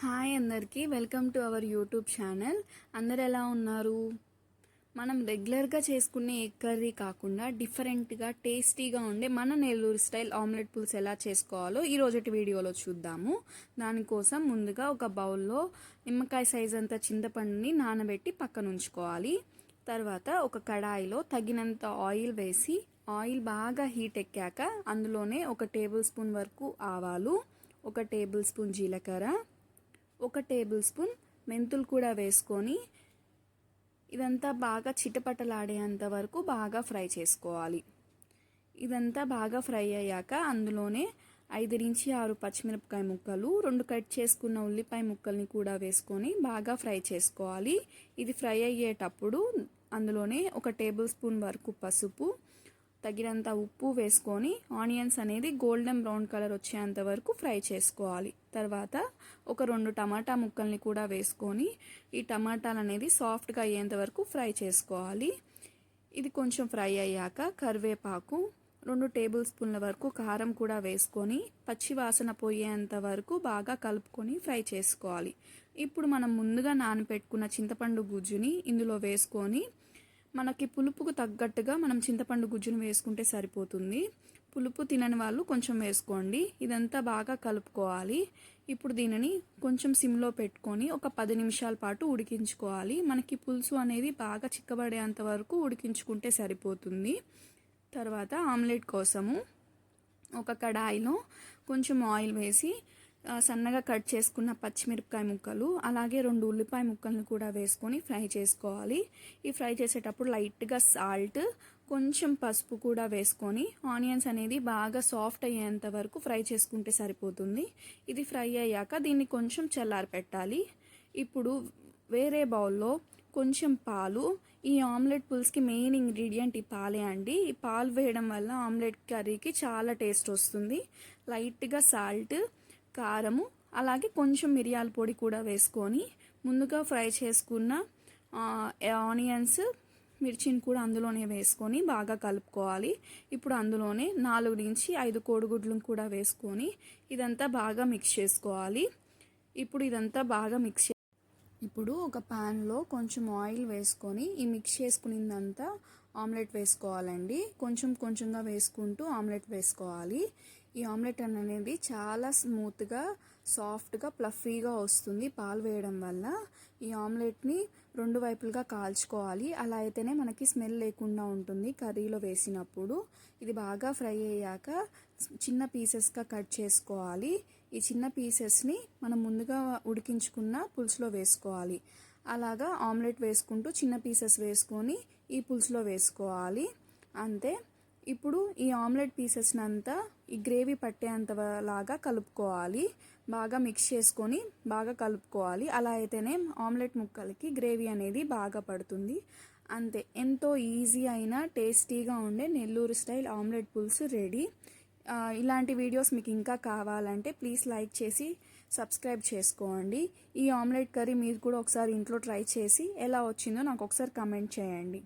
Hi అందరికీ welcome to our YouTube channel. అందరు ఎలా ఉన్నారు? మనం రెగ్యులర్గా చేసుకునే ఎగ్ కర్రీ కాకుండా డిఫరెంట్గా టేస్టీగా ఉండే మన నెల్లూరు స్టైల్ ఆమ్లెట్ పులుసు ఎలా చేసుకోవాలో ఈ రోజటి వీడియోలో చూద్దాము. దానికోసం ముందుగా ఒక బౌల్లో నిమ్మకాయ సైజ్ అంత చింతపండుని నానబెట్టి పక్కన ఉంచుకోవాలి. తర్వాత ఒక కడాయిలో తగినంత ఆయిల్ వేసి ఆయిల్ బాగా హీట్ ఎక్కాక అందులోనే 1 టేబుల్ స్పూన్ వరకు ఆవాలు, 1 టేబుల్ స్పూన్ జీలకర్ర, 1 టేబుల్ స్పూన్ మెంతులు కూడా వేసుకొని ఇదంతా బాగా చిటపటలాడేంత వరకు బాగా ఫ్రై చేసుకోవాలి. ఇదంతా బాగా ఫ్రై అయ్యాక అందులోనే 5 నుంచి 6 పచ్చిమిరపకాయ ముక్కలు, 2 కట్ చేసుకున్న ఉల్లిపాయ ముక్కల్ని కూడా వేసుకొని బాగా ఫ్రై చేసుకోవాలి. ఇది ఫ్రై అయ్యేటప్పుడు అందులోనే 1 టేబుల్ స్పూన్ వరకు పసుపు, తగినంత ఉప్పు వేసుకొని ఆనియన్స్ అనేది గోల్డెన్ బ్రౌన్ కలర్ వచ్చేంత వరకు ఫ్రై చేసుకోవాలి. తర్వాత ఒక 2 టమాటా ముక్కల్ని కూడా వేసుకొని ఈ టమాటాలు అనేది సాఫ్ట్గా అయ్యేంత వరకు ఫ్రై చేసుకోవాలి. ఇది కొంచెం ఫ్రై అయ్యాక కరివేపాకు, 2 టేబుల్ స్పూన్ల వరకు కారం కూడా వేసుకొని పచ్చి వాసన పోయేంత వరకు బాగా కలుపుకొని ఫ్రై చేసుకోవాలి. ఇప్పుడు మనం ముందుగా నానబెట్టుకున్న చింతపండు గుజ్జుని ఇందులో వేసుకొని మనకి పులుపుకు తగ్గట్టుగా మనం చింతపండు గుజ్జును వేసుకుంటే సరిపోతుంది. పులుపు తినని వాళ్ళు కొంచెం వేసుకోండి. ఇదంతా బాగా కలుపుకోవాలి. ఇప్పుడు దీనిని కొంచెం సిమ్లో పెట్టుకొని ఒక 10 నిమిషాల పాటు ఉడికించుకోవాలి. మనకి పులుసు అనేది బాగా చిక్కబడేంత వరకు ఉడికించుకుంటే సరిపోతుంది. తర్వాత ఆమ్లెట్ కోసము ఒక కడాయిలో కొంచెం ఆయిల్ వేసి సన్నగా కట్ చేసుకున్న పచ్చిమిరపకాయ ముక్కలు, అలాగే 2 ఉల్లిపాయ ముక్కలను కూడా వేసుకొని ఫ్రై చేసుకోవాలి. ఈ ఫ్రై చేసేటప్పుడు లైట్గా సాల్ట్, కొంచెం పసుపు కూడా వేసుకొని ఆనియన్స్ అనేది బాగా సాఫ్ట్ అయ్యేంత వరకు ఫ్రై చేసుకుంటే సరిపోతుంది. ఇది ఫ్రై అయ్యాక దీన్ని కొంచెం చల్లారి పెట్టాలి. ఇప్పుడు వేరే బౌల్లో కొంచెం పాలు, ఈ ఆమ్లెట్ పులుసుకి మెయిన్ ఇంగ్రీడియంట్ ఈ పాలే అండి. ఈ పాలు వేయడం వల్ల ఆమ్లెట్ కర్రీకి చాలా టేస్ట్ వస్తుంది. లైట్గా సాల్ట్, కారము, అలాగే కొంచెం మిరియాల పొడి కూడా వేసుకొని ముందుగా ఫ్రై చేసుకున్న ఆనియన్స్, మిర్చిని కూడా అందులోనే వేసుకొని బాగా కలుపుకోవాలి. ఇప్పుడు అందులోనే 4 నుంచి 5 కోడిగుడ్లను కూడా వేసుకొని ఇదంతా బాగా మిక్స్ చేసుకోవాలి. ఇప్పుడు ఇదంతా బాగా ఇప్పుడు ఒక ప్యాన్లో కొంచెం ఆయిల్ వేసుకొని ఈ మిక్స్ చేసుకునిందంతా ఆమ్లెట్ వేసుకోవాలండి. కొంచెం కొంచెంగా వేసుకుంటూ ఆమ్లెట్ వేసుకోవాలి. ఈ ఆమ్లెట్ అనేది చాలా స్మూత్గా, సాఫ్ట్గా, ప్లఫీగా వస్తుంది పాలు వేయడం వల్ల. ఈ ఆమ్లెట్ని 2 వైపులుగా కాల్చుకోవాలి. అలా అయితేనే మనకి స్మెల్ లేకుండా ఉంటుంది కర్రీలో వేసినప్పుడు. ఇది బాగా ఫ్రై అయ్యాక చిన్న పీసెస్గా కట్ చేసుకోవాలి. ఈ చిన్న పీసెస్ని మనం ముందుగా ఉడికించుకున్న పులుసులో వేసుకోవాలి. అలాగా ఆమ్లెట్ వేసుకుంటూ చిన్న పీసెస్ వేసుకొని ఈ పులుసులో వేసుకోవాలి. అంతే. ఇప్పుడు ఈ ఆమ్లెట్ పీసెస్ని అంతా ఈ గ్రేవీ పట్టేంత లాగా కలుపుకోవాలి. బాగా మిక్స్ చేసుకొని బాగా కలుపుకోవాలి. అలా అయితేనే ఆమ్లెట్ ముక్కలకి గ్రేవీ అనేది బాగా పడుతుంది. అంతే, ఎంతో ఈజీ అయిన టేస్టీగా ఉండే నెల్లూరు స్టైల్ ఆమ్లెట్ పులుసు రెడీ. ఇలాంటి వీడియోస్ మీకు ఇంకా కావాలంటే ప్లీజ్ లైక్ చేసి సబ్స్క్రైబ్ చేసుకోండి. ఈ ఆమ్లెట్ కర్రీ మీరు కూడా ఒకసారి ఇంట్లో ట్రై చేసి ఎలా వచ్చిందో నాకు ఒకసారి కమెంట్ చేయండి.